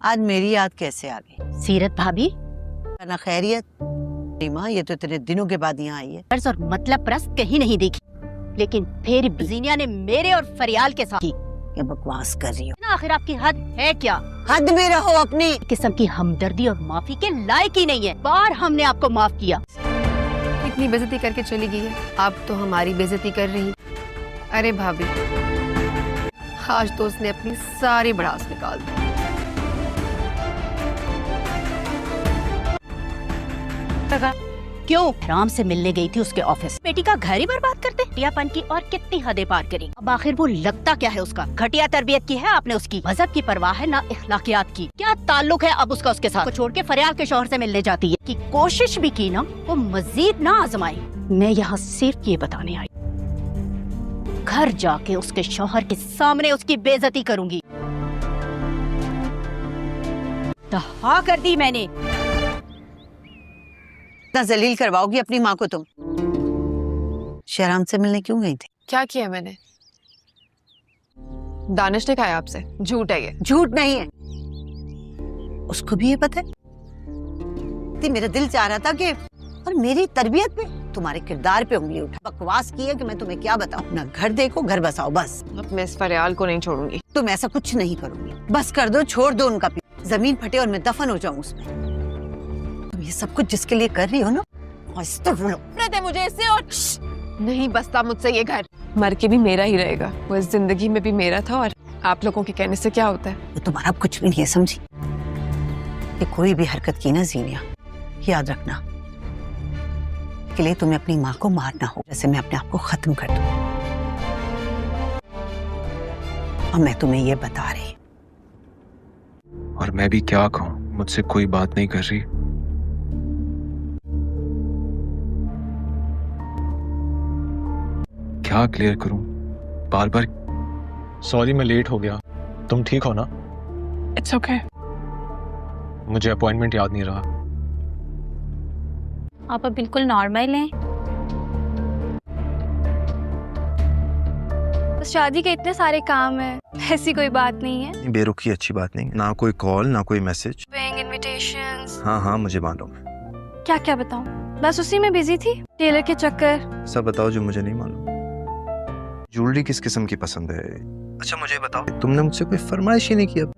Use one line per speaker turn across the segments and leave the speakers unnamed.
آج میری یاد کیسے آ گئی؟
سیرت بھابی
نا خیریت؟ ریما یہ تو اتنے دنوں کے بعد یہاں آئی ہے.
قرض اور مطلب پرست کہیں نہیں دیکھی، لیکن پھر زینیا نے میرے اور فریال کے ساتھ
یہ بکواس کر رہی ہو.
آخر آپ کی حد ہے کیا؟
حد میں رہو اپنی.
قسم کی ہمدردی اور معافی کے لائق ہی نہیں ہے. بار ہم نے آپ کو معاف کیا.
اتنی بےزتی کر کے چلی گئی ہے، اب تو ہماری بےزتی کر رہی. ارے بھابی، آج تو اس نے اپنی ساری بڑاس نکال دی.
کیوں؟ رام سے ملنے گئی تھی اس کے آفس. بیٹی کا گھر ہی برباد کرتے. گھٹیا پن کی اور کتنی حدیں پار کریں. اب آخر وہ لگتا کیا ہے اس کا؟ گھٹیا تربیت کی ہے آپ نے اس کی. مذہب کی پرواہ ہے نہ اخلاقیات کی. کیا تعلق ہے اب اس کا اس کے ساتھ؟ چھوڑ کے فریال کے شوہر سے ملنے جاتی ہے. کی کوشش بھی کی نا وہ مزید نہ آزمائے. میں یہاں صرف یہ بتانے آئی، گھر جا کے اس کے شوہر کے سامنے اس کی بے عزتی کروں گی. دہا کر دی میں نے.
اتنا ذلیل کرواؤ گی اپنی ماں کو تم؟ شہرام سے ملنے کیوں گئی تھی؟
کیا کیا میں نے؟ دانش نے کہا آپ سے جھوٹ ہے. یہ
جھوٹ نہیں ہے، اس کو بھی یہ پتہ ہے. میرا دل چاہ رہا تھا کہ اور میری تربیت پہ تمہارے کردار پہ انگلی اٹھا. بکواس کی ہے کہ میں تمہیں کیا بتاؤں. نہ گھر دیکھو گھر بساؤ بس.
اب میں اس فریال کو نہیں چھوڑوں گی.
تم ایسا کچھ نہیں کرو گی. بس کر دو، چھوڑ دو ان کا پیچھے. زمین پھٹے اور میں دفن ہو جاؤں اس میں. تم یہ سب کچھ جس کے لیے کر رہی ہو نا،
نفرت ہے مجھے اس سے. اور نہیں بستا مجھ سے یہ گھر. مر کے بھی میرا ہی رہے گا. وہ اس زندگی میں بھی میرا تھا، اور آپ لوگوں کے کہنے سے کیا ہوتا ہے؟
وہ تمہارا کچھ بھی نہیں ہے، سمجھی؟ کہ کوئی بھی حرکت کی نا زینیا، یاد رکھنا کے لیے تمہیں اپنی ماں کو مارنا ہو، جیسے میں اپنے آپ کو ختم کر دوں. اور میں تمہیں یہ بتا رہی.
اور میں بھی کیا کہوں، مجھ سے کوئی بات نہیں کر رہی. کیا کلیئر کروں؟ بار بار سوری میں لیٹ ہو گیا. تم ٹھیک ہو نا؟
It's okay.
مجھے اپوائنٹمنٹ یاد نہیں رہا.
آپ اب بالکل نارمل ہیں. شادی کے اتنے سارے کام ہیں، ایسی کوئی بات نہیں ہے.
بے رخی اچھی بات نہیں، نہ کوئی کال نہ کوئی میسج.
انویٹیشنز
ہاں مجھے معلوم ہے.
کیا کیا بتاؤں، بس اسی میں بزی تھی. ٹیلر کے چکر.
سب بتاؤ جو مجھے نہیں معلوم. جولری کس قسم کی پسند ہے؟ اچھا مجھے بتاؤ، تم نے مجھ سے کوئی فرمائش ہی نہیں کی اب؟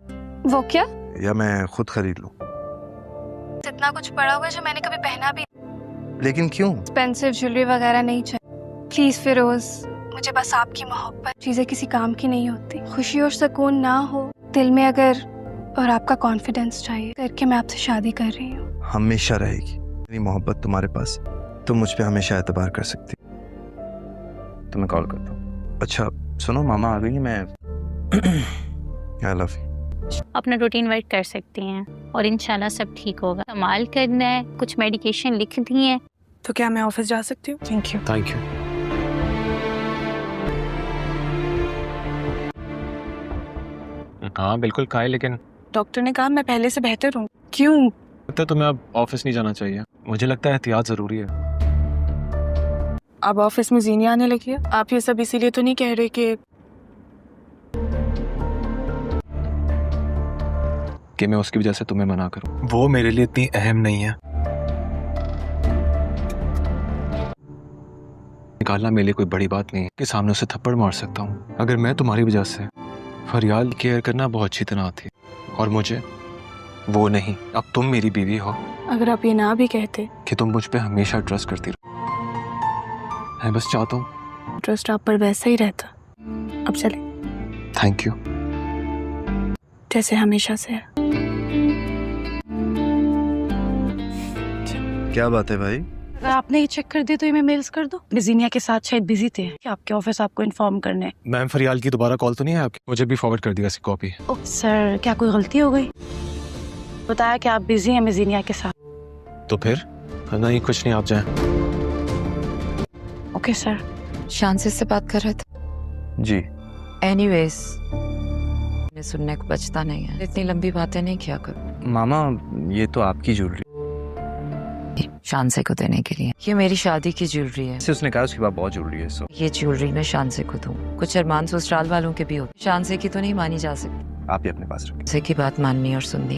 وہ کیا؟
یا میں خود خرید لوں؟
اتنا کچھ پڑا ہوا ہے جو میں نے کبھی پہنا بھی.
لیکن کیوں؟
ایکسپینسو جولری وغیرہ نہیں چاہیے پلیز فیروز. مجھے بس آپ کی محبت. چیزیں کسی کام کی نہیں ہوتی. خوشی اور سکون نہ ہو دل میں اگر، اور آپ کا کانفیڈینس چاہیے، کر کے میں آپ سے شادی کر رہی ہوں.
ہمیشہ رہے گی میری محبت تمہارے پاس. تم مجھ پہ ہمیشہ اعتبار کر سکتی. تو میں کال کرتا ہوں. اچھا سنو، ماما آ گئی. میں I love you.
اپنا روٹین ورک کر سکتی ہیں اور انشاءاللہ سب ٹھیک ہوگا. کمال کرنا ہے، کچھ میڈیکیشن لکھ دی ہیں.
تو کیا میں آفس جا سکتی ہوں؟ Thank you.
Thank you. ہاں بالکل کھائے، لیکن
ڈاکٹر نے کہا میں پہلے سے بہتر ہوں. کیوں؟
لگتا ہے تمہیں اب آفس نہیں جانا چاہیے. مجھے لگتا ہے احتیاط ضروری ہے.
اب آفس میں زینیا آنے لگی ہے. آپ یہ سب اسی لیے تو نہیں کہہ رہے
کہ میں اس کی وجہ سے تمہیں منع کروں. وہ میرے لیے اتنی اہم نہیں ہے. نکالنا میرے لیے کوئی بڑی بات نہیں ہے کہ سامنے اسے تھپڑ مار سکتا ہوں. اگر میں تمہاری وجہ سے فریال کیئر کرنا بہت اچھی طرح آتی ہے، اور مجھے وہ نہیں. اب تم میری بیوی ہو.
اگر آپ یہ نہ بھی کہتے
کہ تم مجھ پہ ہمیشہ ٹرسٹ کرتی رہو. میں بس چاہتا ہوں
ٹرسٹ آپ پر ویسا ہی رہتا. اب چلیں.
Thank you.
جیسے ہمیشہ سے ہے.
کیا بات ہے بھائی؟
اگر آپ نے یہ چیک کر دی تو یہ میں میلز کر دوں. زینیا کے ساتھ شاید بزی تھے کہ آپ کے آفس آپ کو انفارم کرنے.
میم فریال کی دوبارہ کال تو نہیں ہے آپ کی؟ مجھے بھی فارورڈ کر دیا اس کی کاپی.
سر کیا کوئی غلطی ہو گئی؟ بتایا کہ آپ بزی ہیں میں زینیا کے ساتھ.
تو پھر نہیں کچھ نہیں، آپ جائیں.
Okay sir.
شانسی سے بات کر رہے تھے؟
جی.
اینی ویز سننے کو بچتا نہیں ہے. اتنی لمبی باتیں نہیں کیا کرو.
ماما یہ تو آپ کی جولری.
شانسی کو دینے کے لیے. یہ میری شادی کی جولری ہے.
اس نے کہا اس کے بعد بہت جولری ہے.
یہ جولری میں شانسی کو دوں. کچھ ارمان سسرال والوں کے بھی ہوتے، شانسی کی تو نہیں مانی جا سکتی.
آپ ہی اپنے پاس رکھیں.
شانسی کی بات ماننی اور سننی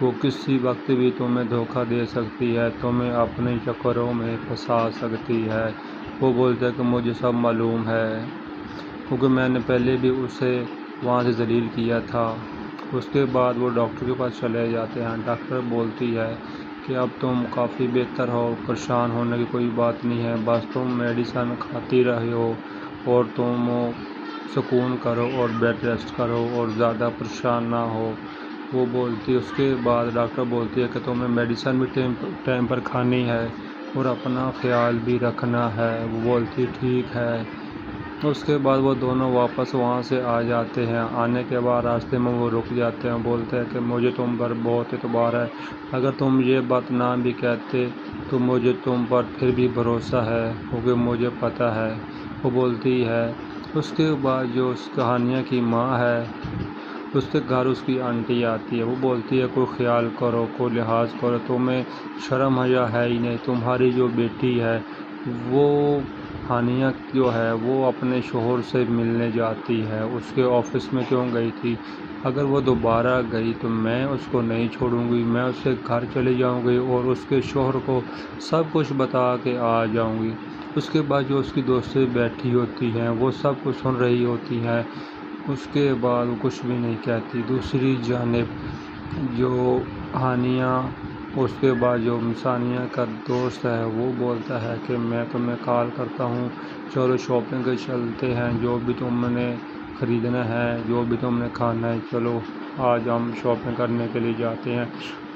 وہ کسی وقت بھی تمہیں دھوکہ دے سکتی ہے، تمہیں اپنے چکروں میں پھنسا سکتی ہے۔ وہ بولتا ہے کہ مجھے سب معلوم ہے، کیونکہ میں نے پہلے بھی اسے وہاں سے ذلیل کیا تھا۔ اس کے بعد وہ ڈاکٹر کے پاس چلے جاتے ہیں۔ ڈاکٹر بولتی ہے کہ اب تم کافی بہتر ہو، پریشان ہونے کی کوئی بات نہیں ہے، بس تم میڈیسن کھاتی رہے ہو اور تم سکون کرو اور بیڈ ریسٹ کرو اور زیادہ پریشان نہ ہو۔ وہ بولتی اس کے بعد ڈاکٹر بولتی ہے کہ تمہیں میڈیسن بھی ٹائم پر کھانی ہے اور اپنا خیال بھی رکھنا ہے۔ وہ بولتی ٹھیک ہے۔ اس کے بعد وہ دونوں واپس وہاں سے آ جاتے ہیں۔ آنے کے بعد راستے میں وہ رک جاتے ہیں، بولتے ہیں کہ مجھے تم پر بہت اعتبار ہے، اگر تم یہ بات نہ بھی کہتے تو مجھے تم پر پھر بھی بھروسہ ہے، کیونکہ مجھے پتہ ہے۔ وہ بولتی ہے اس کے بعد جو اس کہانیہ کی ماں ہے اس کے گھر اس کی آنٹی آتی ہے۔ وہ بولتی ہے کوئی خیال کرو، کوئی لحاظ کرو، تمہیں شرم حیا ہے ہی نہیں، تمہاری جو بیٹی ہے وہ ہانیہ جو ہے وہ اپنے شوہر سے ملنے جاتی ہے، اس کے آفس میں کیوں گئی تھی؟ اگر وہ دوبارہ گئی تو میں اس کو نہیں چھوڑوں گی، میں اس کے گھر چلی جاؤں گی اور اس کے شوہر کو سب کچھ بتا کے آ جاؤں گی۔ اس کے بعد جو اس کی دوستیں بیٹھی ہوتی ہیں وہ سب کچھ سن رہی ہوتی ہیں، اس کے بعد وہ کچھ بھی نہیں کہتی۔ دوسری جانب جو ہانیہ اس کے بعد جو ثانیہ کا دوست ہے وہ بولتا ہے کہ میں تمہیں کال کرتا ہوں، چلو شاپنگ کے چلتے ہیں، جو بھی تم نے خریدنا ہے، جو بھی تم نے کھانا ہے، چلو آج ہم شاپنگ کرنے کے لیے جاتے ہیں۔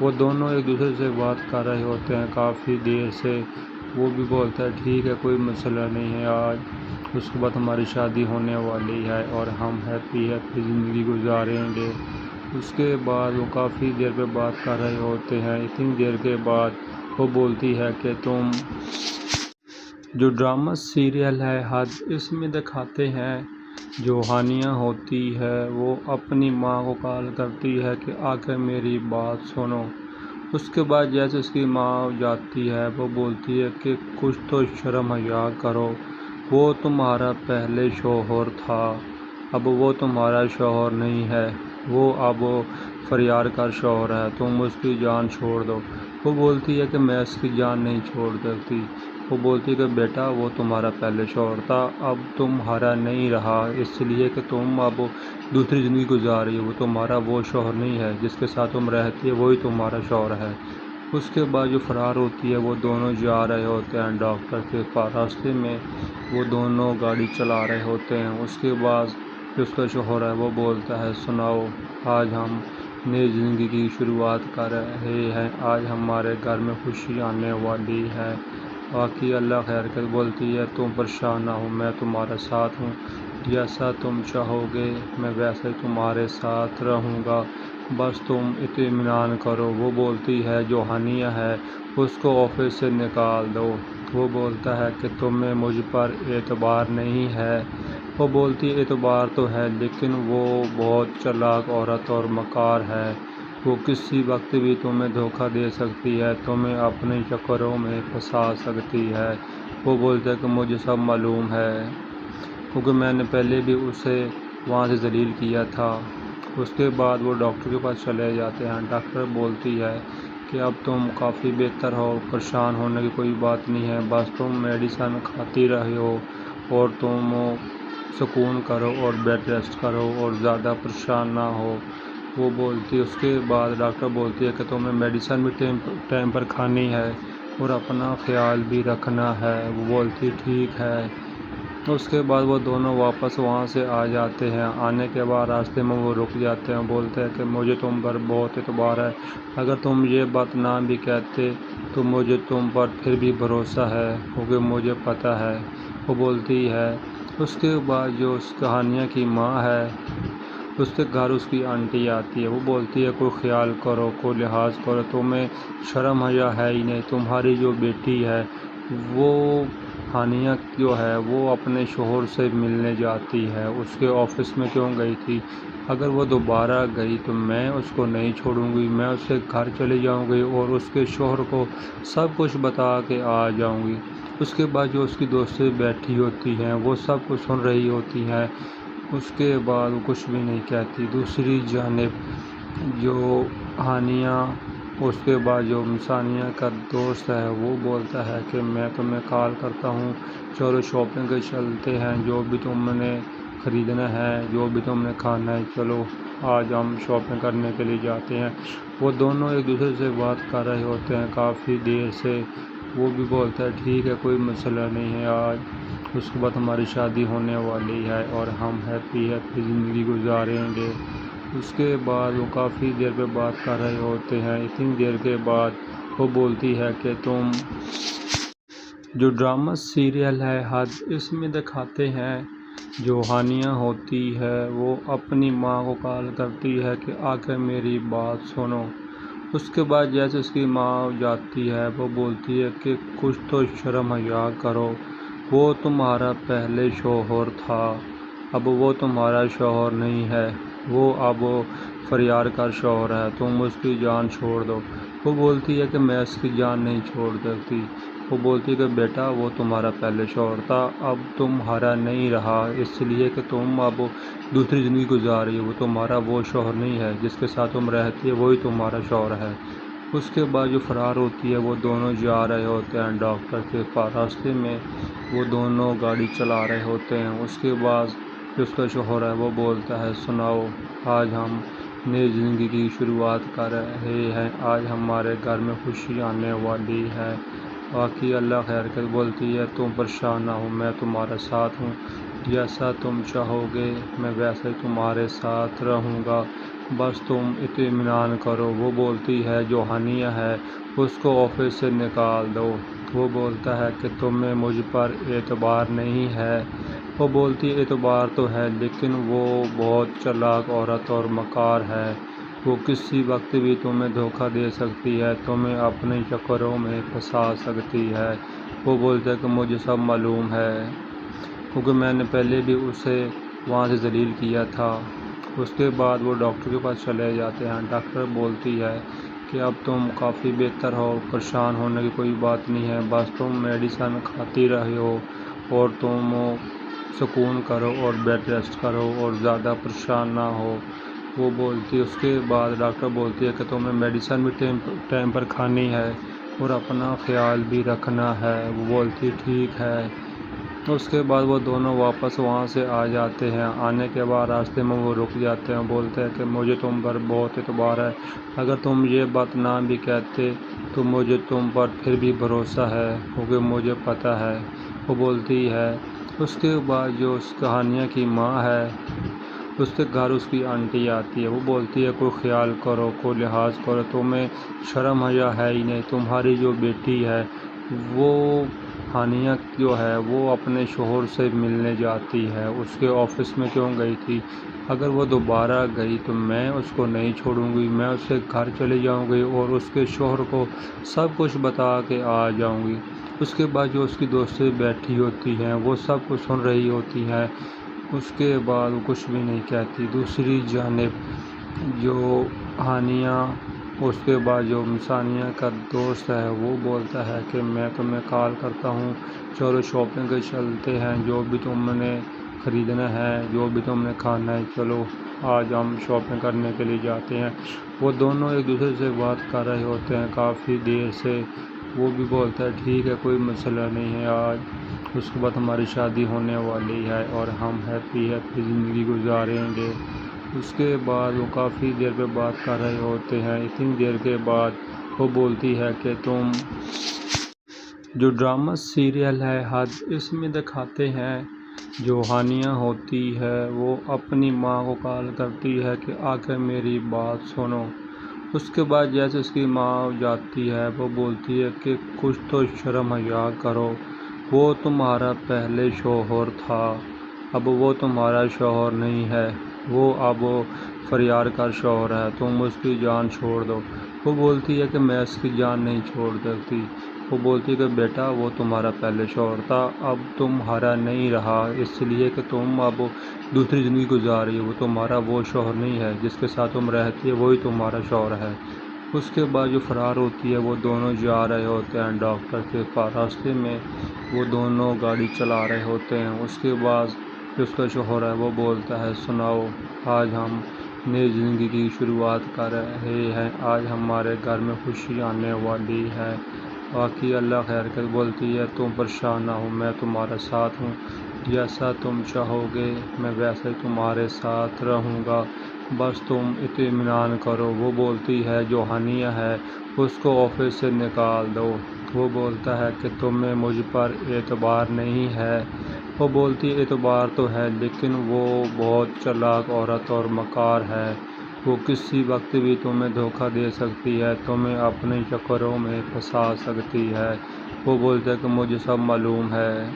وہ دونوں ایک دوسرے سے بات کر رہے ہوتے ہیں کافی دیر سے۔ وہ بھی بولتا ہے ٹھیک ہے، کوئی مسئلہ نہیں ہے، آج اس کے بعد ہماری شادی ہونے والی ہے اور ہم ہیپی زندگی گزاریں گے۔ اس کے بعد وہ کافی دیر پہ بات کر رہے ہوتے ہیں۔ اتنی دیر کے بعد وہ بولتی ہے کہ تم جو ڈرامہ سیریل ہے حد، اس میں دکھاتے ہیں جو ہانیہ ہوتی ہے وہ اپنی ماں کو کال کرتی ہے کہ آ کے میری بات سنو۔ اس کے بعد جیسے اس کی ماں جاتی ہے وہ بولتی ہے کہ کچھ تو شرم حیا کرو، وہ تمہارا پہلے شوہر تھا، اب وہ تمہارا شوہر نہیں ہے، وہ اب فریار کا شوہر ہے، تم اس کی جان چھوڑ دو۔ وہ بولتی ہے کہ میں اس کی جان نہیں چھوڑ سکتی۔ وہ بولتی ہے کہ بیٹا وہ تمہارا پہلے شوہر تھا، اب تمہارا نہیں رہا، اس لیے کہ تم اب دوسری زندگی گزار رہی ہو، وہ تمہارا وہ شوہر نہیں ہے، جس کے ساتھ تم رہتی ہے وہی تمہارا شوہر ہے۔ اس کے بعد جو فرار ہوتی ہے وہ دونوں جا رہے ہوتے ہیں ڈاکٹر کے پاس، راستے میں وہ دونوں گاڑی چلا رہے ہوتے ہیں۔ اس کے بعد جو اس کا شوہر ہے وہ بولتا ہے سناؤ، آج ہم نئی زندگی کی شروعات کر رہے ہیں، آج ہمارے گھر میں خوشی آنے والی ہے، باقی اللہ خیر کر۔ بولتی ہے تم پریشان نہ ہو، میں تمہارا ساتھ ہوں، جیسا تم چاہو گے میں ویسے تمہارے ساتھ رہوں گا، بس تم اطمینان کرو۔ وہ بولتی ہے جو ہانیہ ہے اس کو آفس سے نکال دو۔ وہ بولتا ہے کہ تمہیں مجھ پر اعتبار نہیں ہے۔ وہ بولتی اعتبار تو ہے لیکن وہ بہت چالاک عورت اور مکار ہے، وہ کسی وقت بھی تمہیں دھوکہ دے سکتی ہے، تمہیں اپنے چکروں میں پھنسا سکتی ہے۔ وہ بولتا ہے کہ مجھے سب معلوم ہے، کیونکہ میں نے پہلے بھی اسے وہاں سے ذلیل کیا تھا۔ اس کے بعد وہ ڈاکٹر کے پاس چلے جاتے ہیں۔ ڈاکٹر بولتی ہے کہ اب تم کافی بہتر ہو، پریشان ہونے کی کوئی بات نہیں ہے، بس تم میڈیسن کھاتی رہے ہو اور تم سکون کرو اور بیڈ ریسٹ کرو اور زیادہ پریشان نہ ہو۔ وہ بولتی اس کے بعد ڈاکٹر بولتی ہے کہ تمہیں میڈیسن بھی ٹائم پر کھانی ہے اور اپنا خیال بھی رکھنا ہے۔ وہ بولتی ٹھیک ہے۔ اس کے بعد وہ دونوں واپس وہاں سے آ جاتے ہیں۔ آنے کے بعد راستے میں وہ رک جاتے ہیں، بولتے ہیں کہ مجھے تم پر بہت اعتبار ہے، اگر تم یہ بات نہ بھی کہتے تو مجھے تم پر پھر بھی بھروسہ ہے، کیونکہ مجھے پتہ ہے۔ وہ بولتی ہے اس کے بعد جو اس کہانیہ کی ماں ہے اس کے گھر اس کی آنٹی آتی ہے۔ وہ بولتی ہے کوئی خیال کرو، کوئی لحاظ کرو، تمہیں شرم حیا ہے ہی نہیں، تمہاری جو بیٹی ہے وہ ہانیہ جو ہے وہ اپنے شوہر سے ملنے جاتی ہے، اس کے آفس میں کیوں گئی تھی؟ اگر وہ دوبارہ گئی تو میں اس کو نہیں چھوڑوں گی، میں اس کے گھر چلی جاؤں گی اور اس کے شوہر کو سب کچھ بتا کے آ جاؤں گی۔ اس کے بعد جو اس کی دوستیں بیٹھی ہوتی ہیں وہ سب کچھ سن رہی ہوتی ہیں، اس کے بعد وہ کچھ بھی نہیں کہتی۔ دوسری جانب جو ہانیہ اس کے بعد جو ثانیہ کا دوست ہے وہ بولتا ہے کہ میں تمہیں کال کرتا ہوں، چلو شاپنگ کے چلتے ہیں، جو بھی تم نے خریدنا ہے، جو بھی تم نے کھانا ہے، چلو آج ہم شاپنگ کرنے کے لیے جاتے ہیں۔ وہ دونوں ایک دوسرے سے بات کر رہے ہوتے ہیں کافی دیر سے۔ وہ بھی بولتا ہے ٹھیک ہے، کوئی مسئلہ نہیں ہے، آج اس کے بعد ہماری شادی ہونے والی ہے اور ہم ہیپی زندگی گزاریں گے۔ اس کے بعد وہ کافی دیر پہ بات کر رہے ہوتے ہیں۔ اتنی دیر کے بعد وہ بولتی ہے کہ تم جو ڈرامہ سیریل ہے حد، اس میں دکھاتے ہیں جو ہانیہ ہوتی ہے وہ اپنی ماں کو کال کرتی ہے کہ آ کر میری بات سنو۔ اس کے بعد جیسے اس کی ماں جاتی ہے وہ بولتی ہے کہ کچھ تو شرم حیا کرو، وہ تمہارا پہلے شوہر تھا، اب وہ تمہارا شوہر نہیں ہے، وہ اب فریار کا شوہر ہے، تم اس کی جان چھوڑ دو۔ وہ بولتی ہے کہ میں اس کی جان نہیں چھوڑ سکتی۔ وہ بولتی ہے کہ بیٹا وہ تمہارا پہلے شوہر تھا، اب تمہارا نہیں رہا، اس لیے کہ تم اب دوسری زندگی گزار رہی ہو، وہ تمہارا وہ شوہر نہیں ہے، جس کے ساتھ تم رہتی ہے وہی تمہارا شوہر ہے۔ اس کے بعد جو فرار ہوتی ہے وہ دونوں جا رہے ہوتے ہیں ڈاکٹر کے پاس۔ راستے میں وہ دونوں گاڑی چلا رہے ہوتے ہیں۔ اس کے بعد جو اس کا شوہر ہے وہ بولتا ہے سناؤ، آج ہم نئی زندگی کی شروعات کر رہے ہیں، آج ہمارے گھر میں خوشی آنے والی ہے، باقی اللہ خیر کر۔ بولتی ہے تم پریشان نہ ہو، میں تمہارا ساتھ ہوں، جیسا تم چاہو گے میں ویسے تمہارے ساتھ رہوں گا، بس تم اطمینان کرو۔ وہ بولتی ہے جو ہانیہ ہے اس کو آفس سے نکال دو۔ وہ بولتا ہے کہ تمہیں مجھ پر اعتبار نہیں ہے۔ وہ بولتی ہے اعتبار تو ہے لیکن وہ بہت چالاک عورت اور مکار ہے، وہ کسی وقت بھی تمہیں دھوکہ دے سکتی ہے، تمہیں اپنے چکروں میں پھنسا سکتی ہے۔ وہ بولتا ہے کہ مجھے سب معلوم ہے کیونکہ میں نے پہلے بھی اسے وہاں سے ذلیل کیا تھا۔ اس کے بعد وہ ڈاکٹر کے پاس چلے جاتے ہیں۔ ڈاکٹر بولتی ہے کہ اب تم کافی بہتر ہو، پریشان ہونے کی کوئی بات نہیں ہے، بس تم میڈیسن کھاتی رہے ہو اور تم سکون کرو اور بیڈ ریسٹ کرو اور زیادہ پریشان نہ ہو۔ وہ بولتی اس کے بعد ڈاکٹر بولتی ہے کہ تمہیں میڈیسن بھی ٹائم پر کھانی ہے اور اپنا خیال بھی رکھنا ہے۔ وہ بولتی ٹھیک ہے۔ اس کے بعد وہ دونوں واپس وہاں سے آ جاتے ہیں۔ آنے کے بعد راستے میں وہ رک جاتے ہیں، بولتے ہیں کہ مجھے تم پر بہت اعتبار ہے، اگر تم یہ بات نہ بھی کہتے تو مجھے تم پر پھر بھی بھروسہ ہے کیونکہ مجھے پتہ ہے۔ وہ بولتی ہے اس کے بعد جو اس کہانیہ کی ماں ہے اس کے گھر اس کی آنٹی آتی ہے۔ وہ بولتی ہے کوئی خیال کرو، کوئی لحاظ کرو، تمہیں شرم حیا ہے ہی نہیں، تمہاری جو بیٹی ہے وہ ہانیہ جو ہے وہ اپنے شوہر سے ملنے جاتی ہے، اس کے آفس میں کیوں گئی تھی؟ اگر وہ دوبارہ گئی تو میں اس کو نہیں چھوڑوں گی، میں اس کے گھر چلی جاؤں گی اور اس کے شوہر کو سب کچھ بتا کے آ جاؤں گی۔ اس کے بعد جو اس کی دوستیں بیٹھی ہوتی ہیں وہ سب کچھ سن رہی ہوتی ہیں۔ اس کے بعد وہ کچھ بھی نہیں کہتی۔ دوسری جانب جو ہانیہ اس کے بعد جو ثانیہ کا دوست ہے وہ بولتا ہے کہ میں تمہیں کال کرتا ہوں، چلو شاپنگ کے چلتے ہیں، جو بھی تم نے خریدنا ہے، جو بھی تم نے کھانا ہے، چلو آج ہم شاپنگ کرنے کے لیے جاتے ہیں۔ وہ دونوں ایک دوسرے سے بات کر رہے ہوتے ہیں کافی دیر سے۔ وہ بھی بولتا ہے ٹھیک ہے، کوئی مسئلہ نہیں ہے، آج اس کے بعد ہماری شادی ہونے والی ہے اور ہم ہیپی زندگی گزاریں گے۔ اس کے بعد وہ کافی دیر پہ بات کر رہے ہوتے ہیں۔ اتنی دیر کے بعد وہ بولتی ہے کہ تم جو ڈرامہ سیریل ہے حد، اس میں دکھاتے ہیں جو ہانیہ ہوتی ہے وہ اپنی ماں کو کال کرتی ہے کہ آ کر میری بات سنو۔ اس کے بعد جیسے اس کی ماں جاتی ہے وہ بولتی ہے کہ کچھ تو شرم حیا کرو، وہ تمہارا پہلے شوہر تھا، اب وہ تمہارا شوہر نہیں ہے، وہ اب فریار کا شوہر ہے، تم اس کی جان چھوڑ دو۔ وہ بولتی ہے کہ میں اس کی جان نہیں چھوڑ سکتی۔ وہ بولتی ہے کہ بیٹا وہ تمہارا پہلے شوہر تھا، اب تمہارا نہیں رہا، اس لیے کہ تم اب دوسری زندگی گزار رہی ہو، وہ تمہارا وہ شوہر نہیں ہے، جس کے ساتھ تم رہتی ہے وہی تمہارا شوہر ہے۔ اس کے بعد جو فرار ہوتی ہے وہ دونوں جا رہے ہوتے ہیں ڈاکٹر کے پاس۔ راستے میں وہ دونوں گاڑی چلا رہے ہوتے ہیں۔ اس کے بعد جو اس کا شوہر ہے وہ بولتا ہے سناؤ، آج ہم نئی زندگی کی شروعات کر رہے ہیں، آج ہمارے گھر میں خوشی آنے والی ہے۔ باقی اللہ خیر کر بولتی ہے تم پریشان نہ ہو، میں تمہارا ساتھ ہوں، جیسا تم چاہو گے میں ویسے تمہارے ساتھ رہوں گا، بس تم اطمینان کرو۔ وہ بولتی ہے جو ہانیہ ہے اس کو آفس سے نکال دو۔ وہ بولتا ہے کہ تمہیں مجھ پر اعتبار نہیں ہے۔ وہ بولتی اعتبار تو ہے لیکن وہ بہت چالاک عورت اور مکار ہے، وہ کسی وقت بھی تمہیں دھوکہ دے سکتی ہے، تمہیں اپنے چکروں میں پھنسا سکتی ہے۔ وہ بولتا ہے کہ مجھے سب معلوم ہے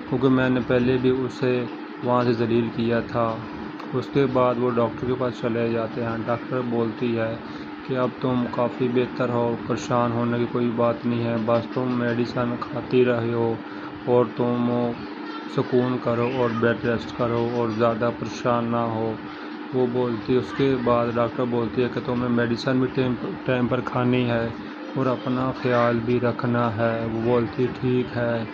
کیونکہ میں نے پہلے بھی اسے وہاں سے ذلیل کیا تھا۔ اس کے بعد وہ ڈاکٹر کے پاس چلے جاتے ہیں۔ ڈاکٹر بولتی ہے کہ اب تم کافی بہتر ہو، پریشان ہونے کی کوئی بات نہیں ہے، بس تم میڈیسن کھاتی رہو اور تم سکون کرو اور بیڈ ریسٹ کرو اور زیادہ پریشان نہ ہو۔ وہ بولتی اس کے بعد ڈاکٹر بولتی ہے کہ تمہیں میڈیسن بھی ٹائم پر کھانی ہے اور اپنا خیال بھی رکھنا ہے۔ وہ بولتی ٹھیک ہے۔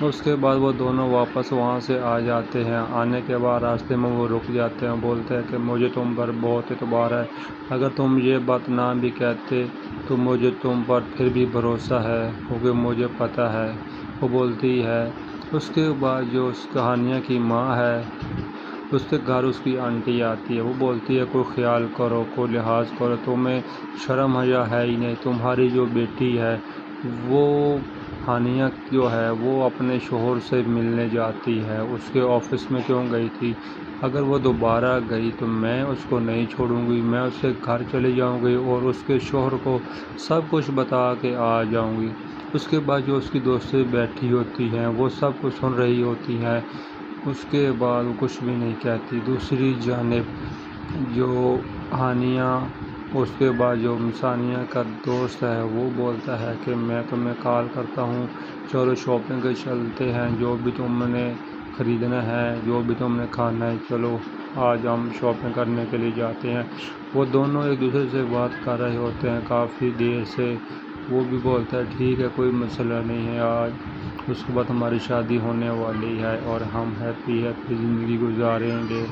اس کے بعد وہ دونوں واپس وہاں سے آ جاتے ہیں۔ آنے کے بعد راستے میں وہ رک جاتے ہیں، بولتے ہیں کہ مجھے تم پر بہت اعتبار ہے، اگر تم یہ بات نہ بھی کہتے تو مجھے تم پر پھر بھی بھروسہ ہے کیونکہ مجھے پتہ ہے۔ وہ بولتی ہے اس کے بعد جو اس کہانیہ کی ماں ہے اس کے گھر اس کی آنٹی آتی ہے۔ وہ بولتی ہے کوئی خیال کرو، کوئی لحاظ کرو، تمہیں شرم حیا ہے ہی نہیں، تمہاری جو بیٹی ہے وہ ہانیہ جو ہے وہ اپنے شوہر سے ملنے جاتی ہے، اس کے آفس میں کیوں گئی تھی؟ اگر وہ دوبارہ گئی تو میں اس کو نہیں چھوڑوں گی، میں اس کے گھر چلی جاؤں گی اور اس کے شوہر کو سب کچھ بتا کے آ جاؤں گی۔ اس کے بعد جو اس کی دوستیں بیٹھی ہوتی ہیں وہ سب کچھ سن رہی ہوتی ہیں، اس کے بعد وہ کچھ بھی نہیں کہتی۔ دوسری جانب جو ہانیہ اس کے بعد جو ثانیہ کا دوست ہے وہ بولتا ہے کہ میں تمہیں کال کرتا ہوں، چلو شاپنگ کے چلتے ہیں، جو بھی تم نے خریدنا ہے، جو بھی تم نے کھانا ہے، چلو آج ہم شاپنگ کرنے کے لیے جاتے ہیں۔ وہ دونوں ایک دوسرے سے بات کر رہے ہوتے ہیں کافی دیر سے۔ وہ بھی بولتا ہے ٹھیک ہے کوئی مسئلہ نہیں ہے، آج اس کے بعد ہماری شادی ہونے والی ہے اور ہم ہیپی زندگی گزاریں گے۔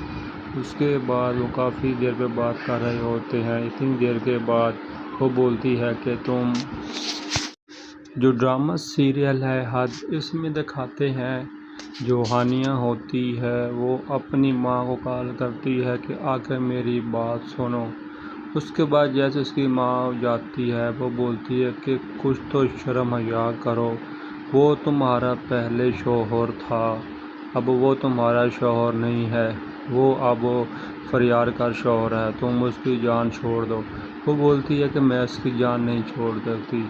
اس کے بعد وہ کافی دیر پہ بات کر رہے ہوتے ہیں۔ اتنی دیر کے بعد وہ بولتی ہے کہ تم جو ڈرامہ سیریل ہے حد، اس میں دکھاتے ہیں جو ہانیہ ہوتی ہے وہ اپنی ماں کو کال کرتی ہے کہ آ کے میری بات سنو۔ اس کے بعد جیسے اس کی ماں جاتی ہے وہ بولتی ہے کہ کچھ تو شرم حیا کرو، وہ تمہارا پہلے شوہر تھا، اب وہ تمہارا شوہر نہیں ہے، وہ اب فریار کا شوہر ہے، تم اس کی جان چھوڑ دو۔ وہ بولتی ہے کہ میں اس کی جان نہیں چھوڑ سکتی۔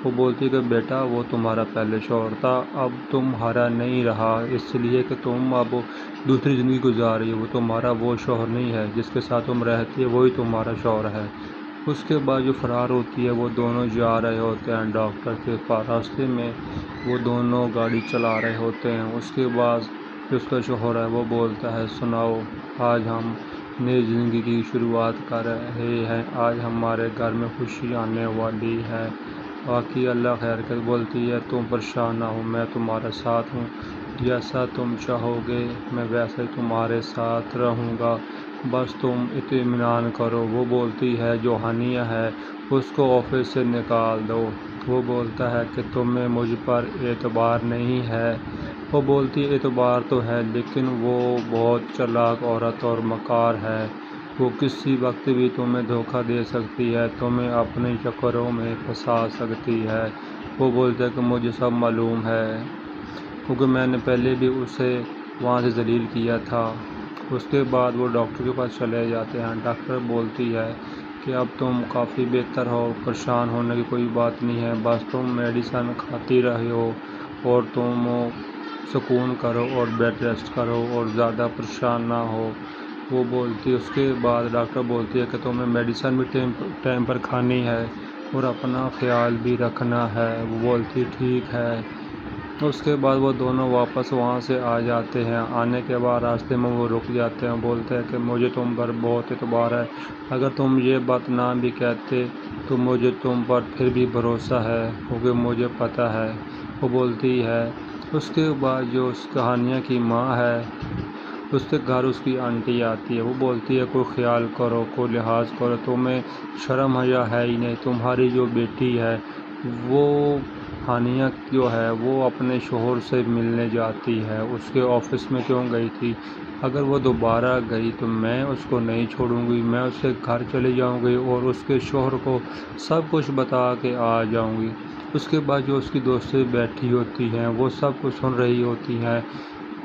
وہ بولتی ہے کہ بیٹا وہ تمہارا پہلے شوہر تھا، اب تمہارا نہیں رہا، اس لیے کہ تم اب دوسری زندگی گزار رہی ہو، وہ تمہارا وہ شوہر نہیں ہے، جس کے ساتھ تم رہتی ہے وہی تمہارا شوہر ہے۔ اس کے بعد جو فرار ہوتی ہے وہ دونوں جا رہے ہوتے ہیں ڈاکٹر کے پاس، راستے میں وہ دونوں گاڑی چلا رہے ہوتے ہیں۔ اس کے بعد جو اس کا شوہر ہے وہ بولتا ہے سناؤ، آج ہم نئی زندگی کی شروعات کر رہے ہیں، آج ہمارے گھر میں خوشی آنے والی ہے۔ باقی اللہ خیر کر بولتی ہے تم پریشان نہ ہو، میں تمہارا ساتھ ہوں، جیسا تم چاہو گے میں ویسے تمہارے ساتھ رہوں گا، بس تم اطمینان کرو۔ وہ بولتی ہے جو ہانیہ ہے اس کو آفس سے نکال دو۔ وہ بولتا ہے کہ تمہیں مجھ پر اعتبار نہیں ہے۔ وہ بولتی اعتبار تو ہے لیکن وہ بہت چالاک عورت اور مکار ہے، وہ کسی وقت بھی تمہیں دھوکہ دے سکتی ہے، تمہیں اپنے چکروں میں پھنسا سکتی ہے۔ وہ بولتا ہے کہ مجھے سب معلوم ہے کیونکہ میں نے پہلے بھی اسے وہاں سے ذلیل کیا تھا۔ اس کے بعد وہ ڈاکٹر کے پاس چلے جاتے ہیں۔ ڈاکٹر بولتی ہے کہ اب تم کافی بہتر ہو، پریشان ہونے کی کوئی بات نہیں ہے، بس تم میڈیسن کھاتی رہو اور تم سکون کرو اور بیڈ ریسٹ کرو اور زیادہ پریشان نہ ہو۔ وہ بولتی اس کے بعد ڈاکٹر بولتی ہے کہ تمہیں میڈیسن بھی ٹائم پر کھانی ہے اور اپنا خیال بھی رکھنا ہے۔ وہ بولتی ٹھیک ہے۔ اس کے بعد وہ دونوں واپس وہاں سے آ جاتے ہیں۔ آنے کے بعد راستے میں وہ رک جاتے ہیں، بولتے ہیں کہ مجھے تم پر بہت اعتبار ہے، اگر تم یہ بات نہ بھی کہتے تو مجھے تم پر پھر بھی بھروسہ ہے کیونکہ مجھے پتہ ہے۔ وہ بولتی ہے اس کے بعد جو اس کہانیہ کی ماں ہے اس کے گھر اس کی آنٹی آتی ہے، وہ بولتی ہے کوئی خیال کرو، کوئی لحاظ کرو، تمہیں شرم حیا ہے ہی نہیں، تمہاری جو بیٹی ہے وہ ہانیہ جو ہے وہ اپنے شوہر سے ملنے جاتی ہے، اس کے آفس میں کیوں گئی تھی؟ اگر وہ دوبارہ گئی تو میں اس کو نہیں چھوڑوں گی، میں اس کے گھر چلی جاؤں گی اور اس کے شوہر کو سب کچھ بتا کے آ جاؤں گی۔ اس کے بعد جو اس کی دوستیں بیٹھی ہوتی ہیں وہ سب کچھ سن رہی ہوتی ہیں،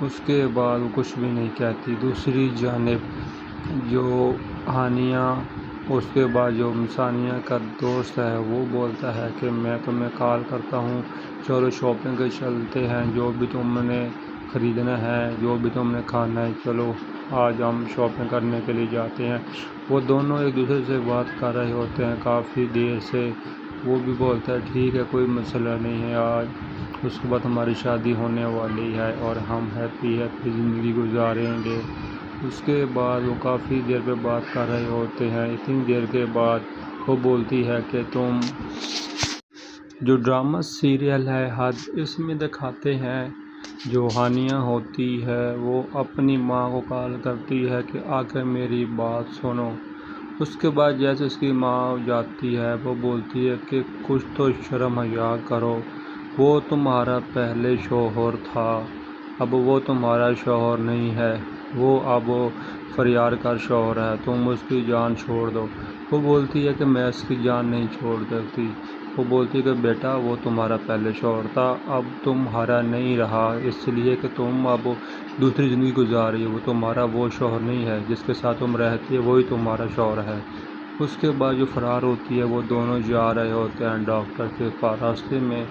اس کے بعد وہ کچھ بھی نہیں کہتی۔ دوسری جانب جو ہانیہ، اس کے بعد جو ثانیہ کا دوست ہے وہ بولتا ہے کہ میں تمہیں کال کرتا ہوں، چلو شاپنگ کے چلتے ہیں، جو بھی تم نے خریدنا ہے، جو بھی تم نے کھانا ہے، چلو آج ہم شاپنگ کرنے کے لیے جاتے ہیں۔ وہ دونوں ایک دوسرے سے بات کر رہے ہوتے ہیں کافی دیر سے، وہ بھی بولتا ہے ٹھیک ہے کوئی مسئلہ نہیں ہے، آج اس کے بعد ہماری شادی ہونے والی ہے اور ہم ہیپی زندگی گزاریں گے۔ اس کے بعد وہ کافی دیر پہ بات کر رہے ہوتے ہیں، اتنی دیر کے بعد وہ بولتی ہے کہ تم جو ڈرامہ سیریل ہے حد، اس میں دکھاتے ہیں جو ہانیہ ہوتی ہے وہ اپنی ماں کو کال کرتی ہے کہ آ کے میری بات سنو۔ اس کے بعد جیسے اس کی ماں جاتی ہے وہ بولتی ہے کہ کچھ تو شرم حیا کرو، وہ تمہارا پہلے شوہر تھا، اب وہ تمہارا شوہر نہیں ہے، وہ اب فریار کا شوہر ہے، تم اس کی جان چھوڑ دو۔ وہ بولتی ہے کہ میں اس کی جان نہیں چھوڑ سکتی۔ وہ بولتی ہے کہ بیٹا وہ تمہارا پہلے شوہر تھا، اب تمہارا نہیں رہا، اس لیے کہ تم اب دوسری زندگی گزار رہی ہو، وہ تمہارا وہ شوہر نہیں ہے، جس کے ساتھ تم رہتی ہے وہی تمہارا شوہر ہے۔ اس کے بعد جو فرار ہوتی ہے وہ دونوں جا رہے ہوتے ہیں ڈاکٹر کے پاس، راستے میں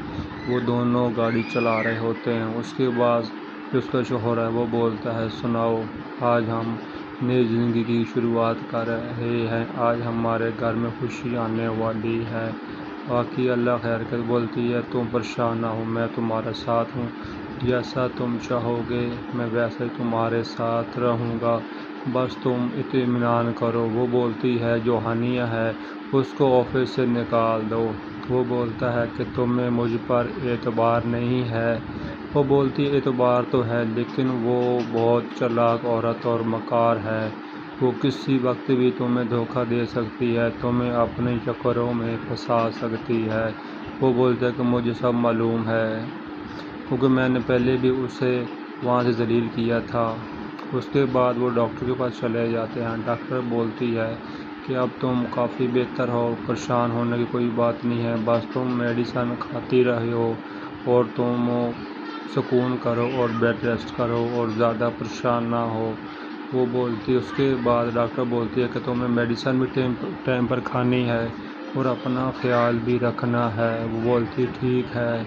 وہ دونوں گاڑی چلا رہے ہوتے ہیں۔ اس کے بعد جو اس کا شوہر ہے وہ بولتا ہے سناؤ، آج ہم نئی زندگی کی شروعات کر رہے ہیں، آج ہمارے گھر میں خوشی آنے والی ہے، باقی اللہ خیر کر۔ بولتی ہے تم پریشان نہ ہو، میں تمہارا ساتھ ہوں، جیسا تم چاہو گے میں ویسے تمہارے ساتھ رہوں گا، بس تم اطمینان کرو۔ وہ بولتی ہے جو ہانیہ ہے اس کو آفس سے نکال دو۔ وہ بولتا ہے کہ تمہیں مجھ پر اعتبار نہیں ہے۔ وہ بولتی اعتبار تو ہے لیکن وہ بہت چالاک عورت اور مکار ہے، وہ کسی وقت بھی تمہیں دھوکہ دے سکتی ہے، تمہیں اپنے چکروں میں پھنسا سکتی ہے۔ وہ بولتا ہے کہ مجھے سب معلوم ہے کیونکہ میں نے پہلے بھی اسے وہاں سے ذلیل کیا تھا۔ اس کے بعد وہ ڈاکٹر کے پاس چلے جاتے ہیں، ڈاکٹر بولتی ہے کہ اب تم کافی بہتر ہو، پریشان ہونے کی کوئی بات نہیں ہے، بس تم میڈیسن کھاتی رہے ہو اور تم سکون کرو اور بیڈ ریسٹ کرو اور زیادہ پریشان نہ ہو۔ وہ بولتی اس کے بعد ڈاکٹر بولتی ہے کہ تمہیں میڈیسن بھی ٹائم پر کھانی ہے اور اپنا خیال بھی رکھنا ہے۔ وہ بولتی ٹھیک ہے۔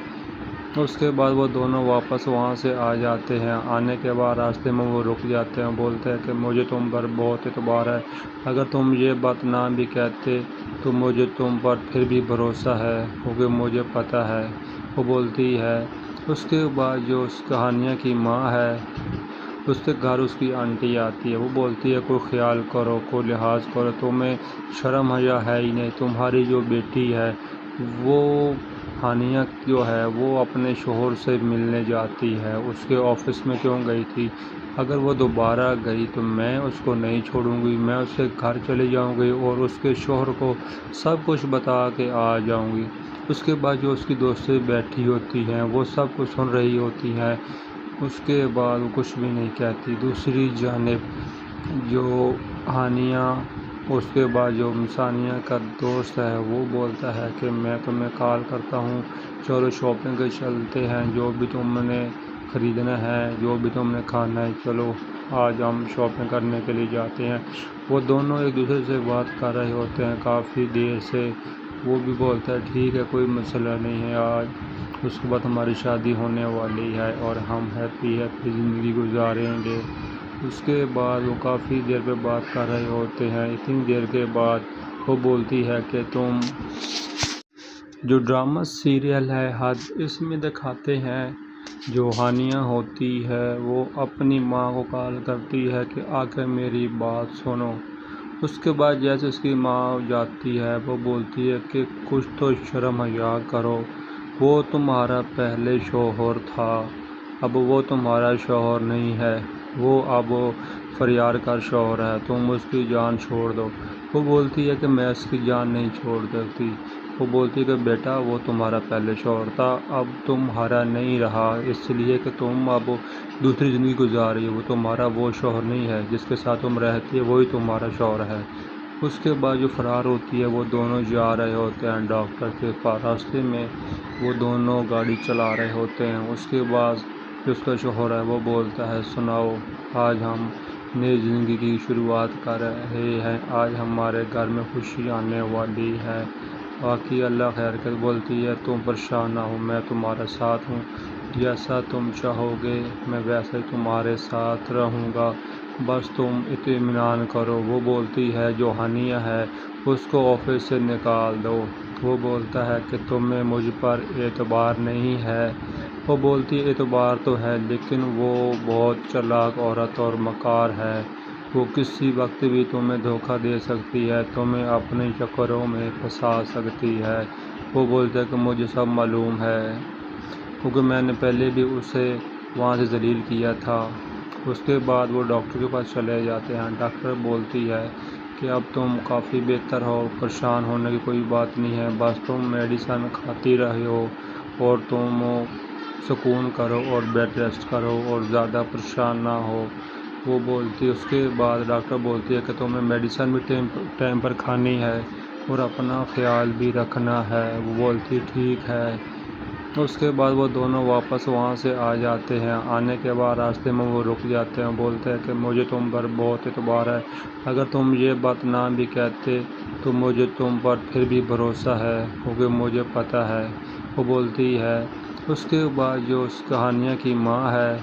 اس کے بعد وہ دونوں واپس وہاں سے آ جاتے ہیں، آنے کے بعد راستے میں وہ رک جاتے ہیں، بولتے ہیں کہ مجھے تم پر بہت اعتبار ہے، اگر تم یہ بات نہ بھی کہتے تو مجھے تم پر پھر بھی بھروسہ ہے کیونکہ مجھے پتہ ہے۔ وہ بولتی ہے اس کے بعد جو اس کہانیہ کی ماں ہے اس کے گھر اس کی آنٹی آتی ہے، وہ بولتی ہے کوئی خیال کرو، کوئی لحاظ کرو، تمہیں شرم حیا ہے ہی نہیں، تمہاری جو بیٹی ہے وہ ہانیہ جو ہے وہ اپنے شوہر سے ملنے جاتی ہے، اس کے آفس میں کیوں گئی تھی؟ اگر وہ دوبارہ گئی تو میں اس کو نہیں چھوڑوں گی، میں اس کے گھر چلی جاؤں گی اور اس کے شوہر کو سب کچھ بتا کے آ جاؤں گی۔ اس کے بعد جو اس کی دوستیں بیٹھی ہوتی ہیں وہ سب کچھ سن رہی ہوتی ہیں، اس کے بعد وہ کچھ بھی نہیں کہتی۔ دوسری جانب جو ہانیہ، اس کے بعد جو ثانیہ کا دوست ہے وہ بولتا ہے کہ میں تمہیں کال کرتا ہوں، چلو شاپنگ کے چلتے ہیں، جو بھی تم نے خریدنا ہے، جو بھی تم نے کھانا ہے، چلو آج ہم شاپنگ کرنے کے لیے جاتے ہیں۔ وہ دونوں ایک دوسرے سے بات کر رہے ہوتے ہیں کافی دیر سے، وہ بھی بولتا ہے ٹھیک ہے کوئی مسئلہ نہیں ہے، آج اس کے بعد ہماری شادی ہونے والی ہے اور ہم ہیپی زندگی گزاریں گے۔ اس کے بعد وہ کافی دیر پہ بات کر رہے ہوتے ہیں، اتنی دیر کے بعد وہ بولتی ہے کہ تم جو ڈرامہ سیریل ہے حد، اس میں دکھاتے ہیں جو ہانیہ ہوتی ہے وہ اپنی ماں کو کال کرتی ہے کہ آ کے میری بات سنو۔ اس کے بعد جیسے اس کی ماں جاتی ہے وہ بولتی ہے کہ کچھ تو شرم حیا کرو، وہ تمہارا پہلے شوہر تھا، اب وہ تمہارا شوہر نہیں ہے، وہ اب فریار کا شوہر ہے، تم اس کی جان چھوڑ دو۔ وہ بولتی ہے کہ میں اس کی جان نہیں چھوڑ سکتی۔ وہ بولتی ہے کہ بیٹا وہ تمہارا پہلے شوہر تھا، اب تمہارا نہیں رہا، اس لیے کہ تم اب دوسری زندگی گزار رہی ہو، وہ تمہارا وہ شوہر نہیں ہے جس کے ساتھ تم رہتی ہے، وہی تمہارا شوہر ہے۔ اس کے بعد جو فرار ہوتی ہے، وہ دونوں جا رہے ہوتے ہیں ڈاکٹر کے پاس، راستے میں وہ دونوں گاڑی چلا رہے ہوتے ہیں۔ اس کے بعد جو اس کا شوہر ہے وہ بولتا ہے سناؤ، آج ہم نئی زندگی کی شروعات کر رہے ہیں، آج ہمارے گھر میں خوشی آنے والی ہے۔ باقی اللہ خیر کر بولتی ہے تم پریشان نہ ہو، میں تمہارا ساتھ ہوں، جیسا تم چاہو گے میں ویسے تمہارے ساتھ رہوں گا، بس تم اطمینان کرو۔ وہ بولتی ہے جو ہانیہ ہے اس کو آفس سے نکال دو۔ وہ بولتا ہے کہ تمہیں مجھ پر اعتبار نہیں ہے۔ وہ بولتی اعتبار تو ہے لیکن وہ بہت چالاک عورت اور مکار ہے، وہ کسی وقت بھی تمہیں دھوکہ دے سکتی ہے، تمہیں اپنے چکروں میں پھنسا سکتی ہے۔ وہ بولتا ہے کہ مجھے سب معلوم ہے کیونکہ میں نے پہلے بھی اسے وہاں سے ذلیل کیا تھا۔ اس کے بعد وہ ڈاکٹر کے پاس چلے جاتے ہیں۔ ڈاکٹر بولتی ہے کہ اب تم کافی بہتر ہو، پریشان ہونے کی کوئی بات نہیں ہے، بس تم میڈیسن کھاتی رہے ہو اور تم سکون کرو اور بیڈ ریسٹ کرو اور زیادہ پریشان نہ ہو۔ وہ بولتی اس کے بعد ڈاکٹر بولتی ہے کہ تمہیں میڈیسن بھی ٹائم پر کھانی ہے اور اپنا خیال بھی رکھنا ہے۔ وہ بولتی ٹھیک ہے۔ اس کے بعد وہ دونوں واپس وہاں سے آ جاتے ہیں۔ آنے کے بعد راستے میں وہ رک جاتے ہیں، بولتے ہیں کہ مجھے تم پر بہت اعتبار ہے، اگر تم یہ بات نہ بھی کہتے تو مجھے تم پر پھر بھی بھروسہ ہے کیونکہ مجھے پتہ ہے۔ وہ بولتی ہے اس کے بعد جو اس کہانیہ کی ماں ہے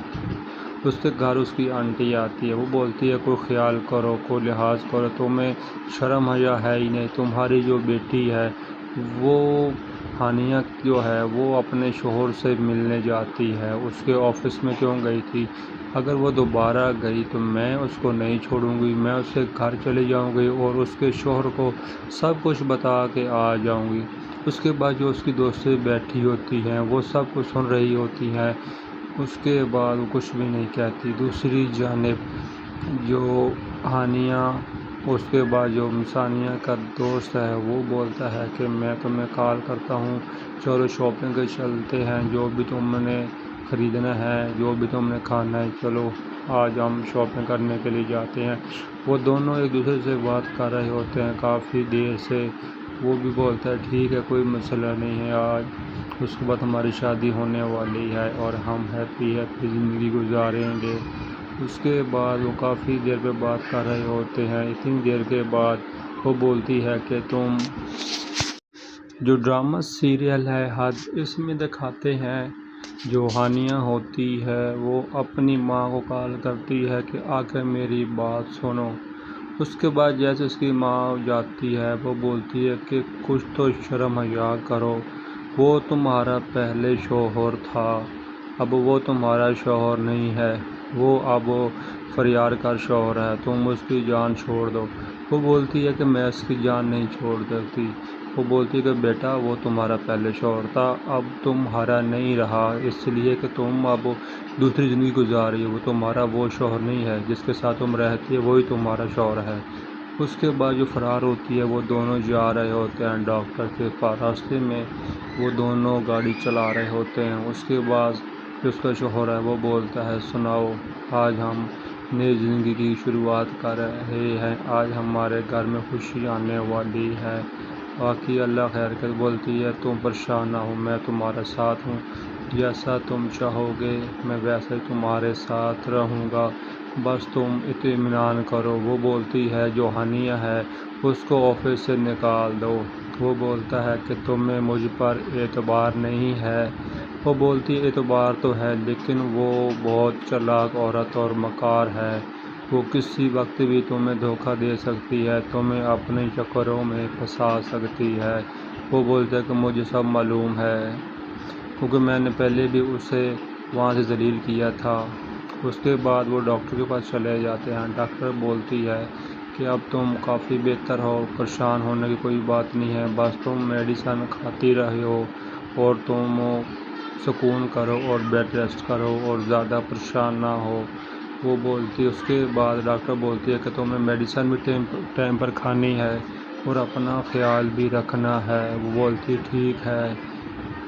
اس کے گھر اس کی آنٹی آتی ہے۔ وہ بولتی ہے کوئی خیال کرو، کوئی لحاظ کرو، تمہیں شرم حیا ہے ہی نہیں، تمہاری جو بیٹی ہے وہ ہانیہ جو ہے وہ اپنے شوہر سے ملنے جاتی ہے، اس کے آفس میں کیوں گئی تھی؟ اگر وہ دوبارہ گئی تو میں اس کو نہیں چھوڑوں گی، میں اس کے گھر چلے جاؤں گی اور اس کے شوہر کو سب کچھ بتا کے آ جاؤں گی۔ اس کے بعد جو اس کی دوستیں بیٹھی ہوتی ہیں وہ سب کچھ سن رہی ہوتی ہیں، اس کے بعد وہ کچھ بھی نہیں کہتی۔ دوسری جانب جو ہانیہ اس کے بعد جو ثانیہ کا دوست ہے وہ بولتا ہے کہ میں تمہیں کال کرتا ہوں، چلو شاپنگ کے چلتے ہیں، جو بھی تم نے خریدنا ہے، جو بھی تم نے کھانا ہے، چلو آج ہم شاپنگ کرنے کے لیے جاتے ہیں۔ وہ دونوں ایک دوسرے سے بات کر رہے ہوتے ہیں کافی دیر سے۔ وہ بھی بولتا ہے ٹھیک ہے کوئی مسئلہ نہیں ہے، آج اس کے بعد ہماری شادی ہونے والی ہے اور ہم ہیپی زندگی گزاریں گے۔ اس کے بعد وہ کافی دیر پہ بات کر رہے ہوتے ہیں۔ اتنی دیر کے بعد وہ بولتی ہے کہ تم جو ڈرامہ سیریل ہے حد، اس میں دکھاتے ہیں جو ہانیہ ہوتی ہے وہ اپنی ماں کو کال کرتی ہے کہ آ کے میری بات سنو۔ اس کے بعد جیسے اس کی ماں جاتی ہے وہ بولتی ہے کہ کچھ تو شرم حیا کرو، وہ تمہارا پہلے شوہر تھا، اب وہ تمہارا شوہر نہیں ہے، وہ اب فریار کا شوہر ہے، تم اس کی جان چھوڑ دو۔ وہ بولتی ہے کہ میں اس کی جان نہیں چھوڑ سکتی۔ وہ بولتی ہے کہ بیٹا وہ تمہارا پہلے شوہر تھا، اب تمہارا نہیں رہا، اس لیے کہ تم اب دوسری زندگی گزار رہی ہو، وہ تمہارا وہ شوہر نہیں ہے جس کے ساتھ تم رہتی ہے، وہی تمہارا شوہر ہے۔ اس کے بعد جو فرار ہوتی ہے وہ دونوں جا رہے ہوتے ہیں ڈاکٹر کے پاس، راستے میں وہ دونوں گاڑی چلا رہے ہوتے ہیں۔ اس کے بعد جو اس کا شوہر ہے وہ بولتا ہے سناؤ، آج ہم نئی زندگی کی شروعات کر رہے ہیں، آج ہمارے گھر میں خوشی آنے والی ہے۔ باقی اللہ خیر کر بولتی ہے تم پریشان نہ ہو، میں تمہارا ساتھ ہوں، جیسا تم چاہو گے میں ویسے تمہارے ساتھ رہوں گا، بس تم اطمینان کرو۔ وہ بولتی ہے جو ہانیہ ہے اس کو آفس سے نکال دو۔ وہ بولتا ہے کہ تمہیں مجھ پر اعتبار نہیں ہے۔ وہ بولتی اعتبار تو ہے لیکن وہ بہت چالاک عورت اور مکار ہے، وہ کسی وقت بھی تمہیں دھوکہ دے سکتی ہے، تمہیں اپنے چکروں میں پھنسا سکتی ہے۔ وہ بولتا ہے کہ مجھے سب معلوم ہے کیونکہ میں نے پہلے بھی اسے وہاں سے ذلیل کیا تھا۔ اس کے بعد وہ ڈاکٹر کے پاس چلے جاتے ہیں۔ ڈاکٹر بولتی ہے کہ اب تم کافی بہتر ہو، پریشان ہونے کی کوئی بات نہیں ہے، بس تم میڈیسن کھاتی رہے ہو اور تم سکون کرو اور بیڈ ریسٹ کرو اور زیادہ پریشان نہ ہو۔ وہ بولتی اس کے بعد ڈاکٹر بولتی ہے کہ تمہیں میڈیسن بھی ٹائم پر کھانی ہے اور اپنا خیال بھی رکھنا ہے۔ وہ بولتی ٹھیک ہے۔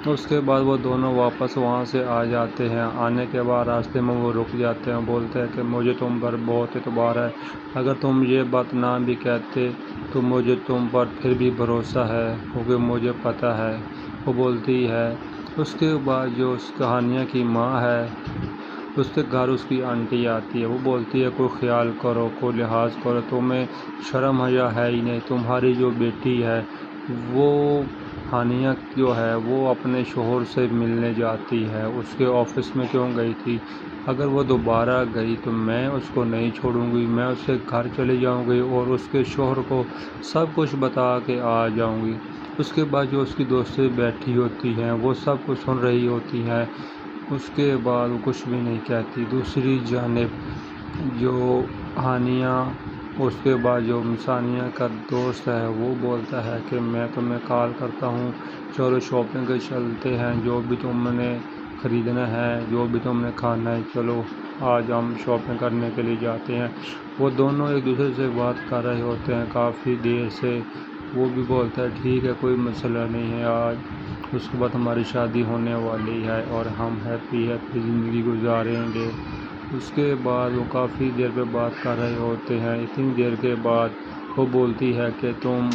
اس کے بعد وہ دونوں واپس وہاں سے آ جاتے ہیں۔ آنے کے بعد راستے میں وہ رک جاتے ہیں، بولتے ہیں کہ مجھے تم پر بہت اعتبار ہے، اگر تم یہ بات نہ بھی کہتے تو مجھے تم پر پھر بھی بھروسہ ہے کیونکہ مجھے پتہ ہے۔ وہ بولتی ہے اس کے بعد جو اس کہانیہ کی ماں ہے اس کے گھر اس کی آنٹی آتی ہے۔ وہ بولتی ہے کوئی خیال کرو، کوئی لحاظ کرو، تمہیں شرم حیا ہے ہی نہیں، تمہاری جو بیٹی ہے وہ ہانیہ جو ہے وہ اپنے شوہر سے ملنے جاتی ہے، اس کے آفس میں کیوں گئی تھی؟ اگر وہ دوبارہ گئی تو میں اس کو نہیں چھوڑوں گی، میں اس کے گھر چلی جاؤں گی اور اس کے شوہر کو سب کچھ بتا کے آ جاؤں گی۔ اس کے بعد جو اس کی دوستیں بیٹھی ہوتی ہیں وہ سب کچھ سن رہی ہوتی ہیں، اس کے بعد وہ کچھ بھی نہیں کہتی۔ دوسری جانب جو ہانیہ اس کے بعد جو ثانیہ کا دوست ہے وہ بولتا ہے کہ میں تمہیں کال کرتا ہوں، چلو شاپنگ کے چلتے ہیں، جو بھی تم نے خریدنا ہے، جو بھی تم نے کھانا ہے، چلو آج ہم شاپنگ کرنے کے لیے جاتے ہیں۔ وہ دونوں ایک دوسرے سے بات کر رہے ہوتے ہیں کافی دیر سے۔ وہ بھی بولتا ہے ٹھیک ہے کوئی مسئلہ نہیں ہے، آج اس کے بعد ہماری شادی ہونے والی ہے اور ہم ہیپی زندگی گزاریں گے۔ اس کے بعد وہ کافی دیر پہ بات کر رہے ہوتے ہیں۔ اتنی دیر کے بعد وہ بولتی ہے کہ تم